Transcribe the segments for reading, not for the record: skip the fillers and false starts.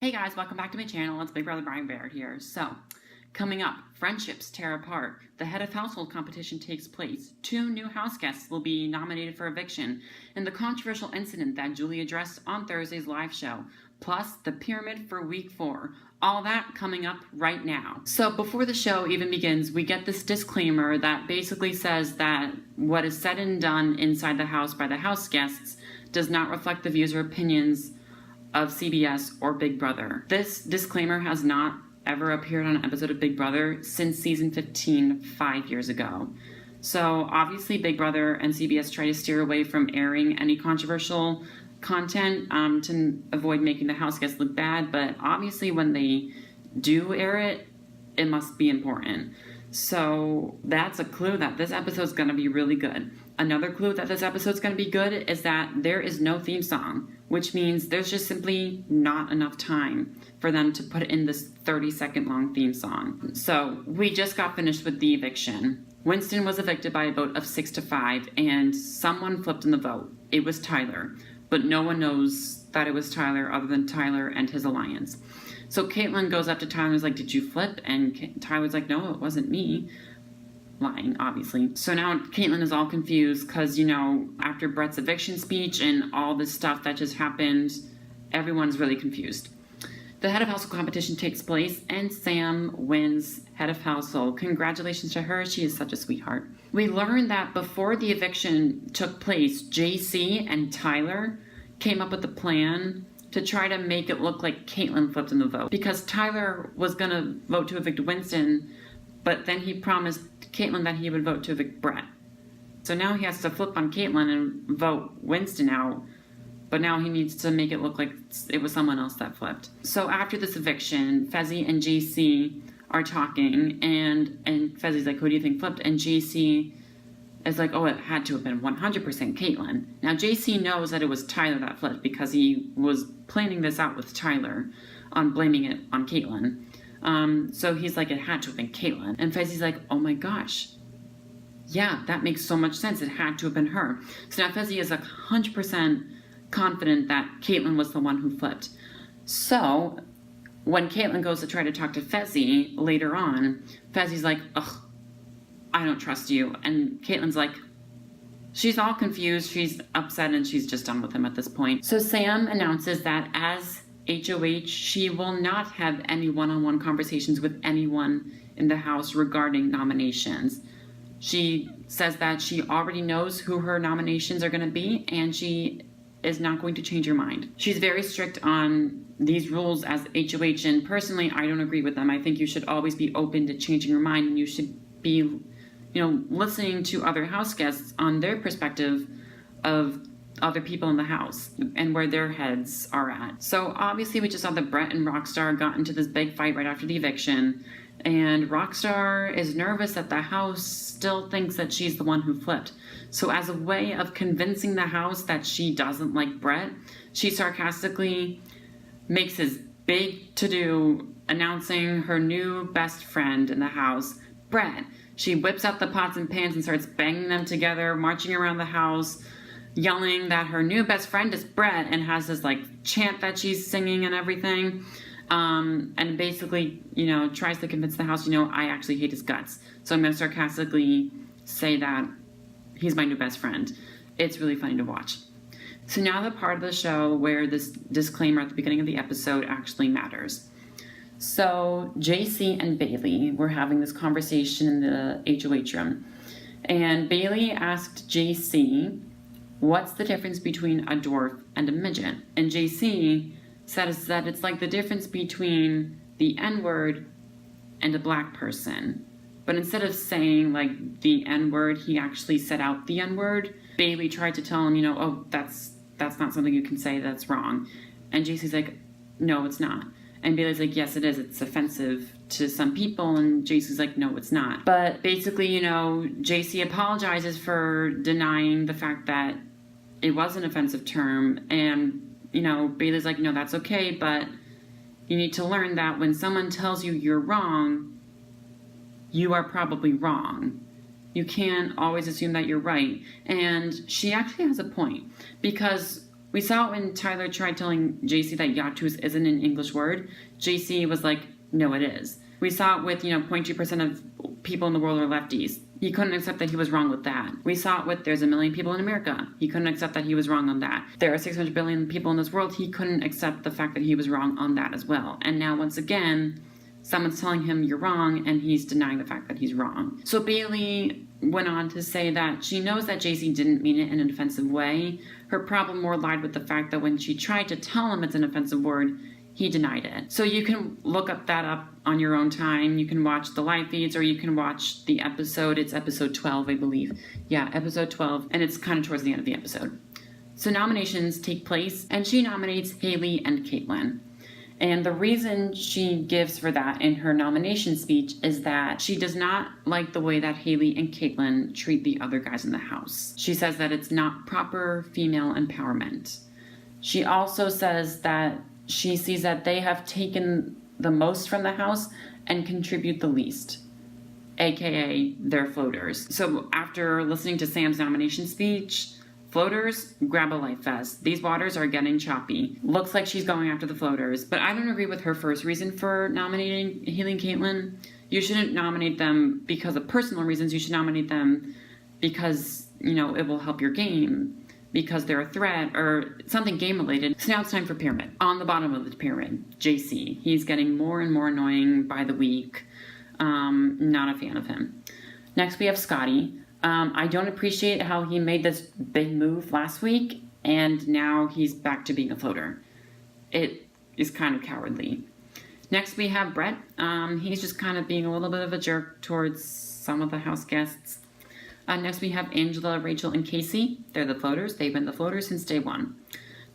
Hey guys, welcome back to my channel. It's Big Brother Brian Baird here. So, coming up, friendships tear apart. The head of household competition takes place. 2 new house guests will be nominated for eviction. And the controversial incident that Julie addressed on Thursday's live show. Plus, the pyramid for week 4. All that coming up right now. So before the show even begins, we get this disclaimer that basically says that what is said and done inside the house by the house guests does not reflect the views or opinions of CBS or Big Brother. This disclaimer has not ever appeared on an episode of Big Brother since season 15, 5 years ago. So obviously Big Brother and CBS try to steer away from airing any controversial content to avoid making the house guests look bad, but obviously when they do air it, it must be important. So that's a clue that this episode's gonna be really good. Another clue that this episode's gonna be good is that there is no theme song, which means there's just simply not enough time for them to put in this 30-second long theme song. So we just got finished with the eviction. Winston was evicted by a vote of 6-5, and someone flipped in the vote. It was Tyler, but no one knows that it was Tyler other than Tyler and his alliance. So Caitlyn goes up to Tyler and is like, "Did you flip?" And Tyler's like, "No, it wasn't me." Lying, obviously. So now Caitlyn is all confused because, after Brett's eviction speech and all this stuff that just happened, everyone's really confused. The head of household competition takes place and Sam wins head of household. Congratulations to her. She is such a sweetheart. We learned that before the eviction took place, JC and Tyler came up with a plan to try to make it look like Caitlyn flipped in the vote. Because Tyler was going to vote to evict Winston, but then he promised Caitlyn that he would vote to evict Brett. So now he has to flip on Caitlyn and vote Winston out, but now he needs to make it look like it was someone else that flipped. So after this eviction, Fezzi and JC are talking, and Fezzi's like, "Who do you think flipped?" And JC is like, "Oh, it had to have been 100% Caitlyn." Now JC knows that it was Tyler that flipped because he was planning this out with Tyler on blaming it on Caitlyn. So he's like, it had to have been Caitlyn. And Fezzi's like, "Oh my gosh. Yeah, that makes so much sense. It had to have been her." So now Fezzi is 100% confident that Caitlyn was the one who flipped. So when Caitlyn goes to try to talk to Fezzi later on, Fezzi's like, "Ugh, I don't trust you." And Caitlyn's like, she's all confused, she's upset, and she's just done with him at this point. So Sam announces that as HOH, she will not have any one-on-one conversations with anyone in the house regarding nominations. She says that she already knows who her nominations are going to be, and she is not going to change her mind. She's very strict on these rules as HOH, and personally, I don't agree with them. I think you should always be open to changing your mind, and you should be, listening to other house guests on their perspective of other people in the house and where their heads are at. So obviously we just saw that Brett and Rockstar got into this big fight right after the eviction, and Rockstar is nervous that the house still thinks that she's the one who flipped. So as a way of convincing the house that she doesn't like Brett, she sarcastically makes this big to-do announcing her new best friend in the house, Brett. She whips out the pots and pans and starts banging them together, marching around the house, yelling that her new best friend is Brett, and has this chant that she's singing and everything, and basically tries to convince the house, I actually hate his guts, so I'm going to sarcastically say that he's my new best friend. It's really funny to watch. So now the part of the show where this disclaimer at the beginning of the episode actually matters. So JC and Bailey were having this conversation in the HOH room, and Bailey asked JC, "What's the difference between a dwarf and a midget?" And JC says that it's like the difference between the N-word and a black person. But instead of saying the N-word, he actually said out the N-word. Bailey tried to tell him, "Oh, that's not something you can say, that's wrong." And JC's like, "No, it's not." And Bailey's like, "Yes, it is. It's offensive to some people." And JC's like, "No, it's not." But basically, JC apologizes for denying the fact that it was an offensive term. And, Bailey's like, "No, that's okay, but you need to learn that when someone tells you you're wrong, you are probably wrong. You can't always assume that you're right." And she actually has a point, because We saw it when Tyler tried telling JC that yachtous isn't an English word. JC was like, no, it is. We saw it with, 0.2% of people in the world are lefties. He couldn't accept that he was wrong with that. We saw it with there's a million people in America. He couldn't accept that he was wrong on that. There are 600 billion people in this world. He couldn't accept the fact that he was wrong on that as well. And now, once again, someone's telling him you're wrong, and he's denying the fact that he's wrong. So Bailey went on to say that she knows that JC didn't mean it in an offensive way. Her problem more lied with the fact that when she tried to tell him it's an offensive word, he denied it. So you can look that up on your own time. You can watch the live feeds, or you can watch the episode. It's episode 12, I believe. Yeah, episode 12, and it's kind of towards the end of the episode. So nominations take place, and she nominates Haley and Caitlyn. And the reason she gives for that in her nomination speech is that she does not like the way that Haley and Caitlyn treat the other guys in the house. She says that it's not proper female empowerment. She also says that she sees that they have taken the most from the house and contribute the least, aka they're floaters. So after listening to Sam's nomination speech, floaters, grab a life vest. These waters are getting choppy. Looks like she's going after the floaters, but I don't agree with her first reason for nominating Haley and Caitlyn. You shouldn't nominate them because of personal reasons. You should nominate them because, it will help your game, because they're a threat or something game related. So now it's time for pyramid. On the bottom of the pyramid, JC. He's getting more and more annoying by the week. Not a fan of him. Next we have Scotty. I don't appreciate how he made this big move last week, and now he's back to being a floater. It is kind of cowardly. Next we have Brett. He's just kind of being a little bit of a jerk towards some of the house guests. Next we have Angela, Rachel, and Casey. They're the floaters. They've been the floaters since day one.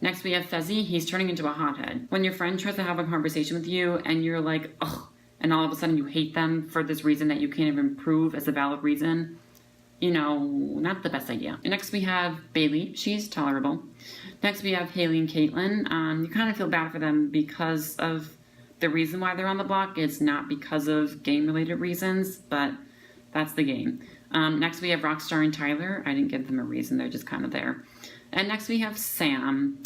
Next we have Fezzi. He's turning into a hothead. When your friend tries to have a conversation with you and you're like, ugh, and all of a sudden you hate them for this reason that you can't even prove as a valid reason, not the best idea. Next we have Bailey. She's tolerable. Next we have Haley and Caitlyn. You kind of feel bad for them because of the reason why they're on the block. It's not because of game-related reasons, but that's the game. Next we have Rockstar and Tyler. I didn't give them a reason. They're just kind of there. And next we have Sam.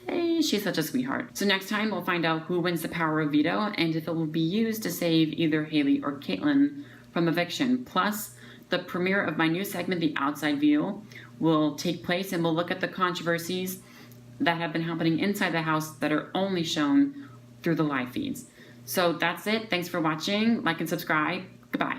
Hey, she's such a sweetheart. So next time we'll find out who wins the power of veto and if it will be used to save either Haley or Caitlyn from eviction. Plus, the premiere of my new segment, The Outside View, will take place, and we'll look at the controversies that have been happening inside the house that are only shown through the live feeds. So that's it. Thanks for watching. Like and subscribe. Goodbye.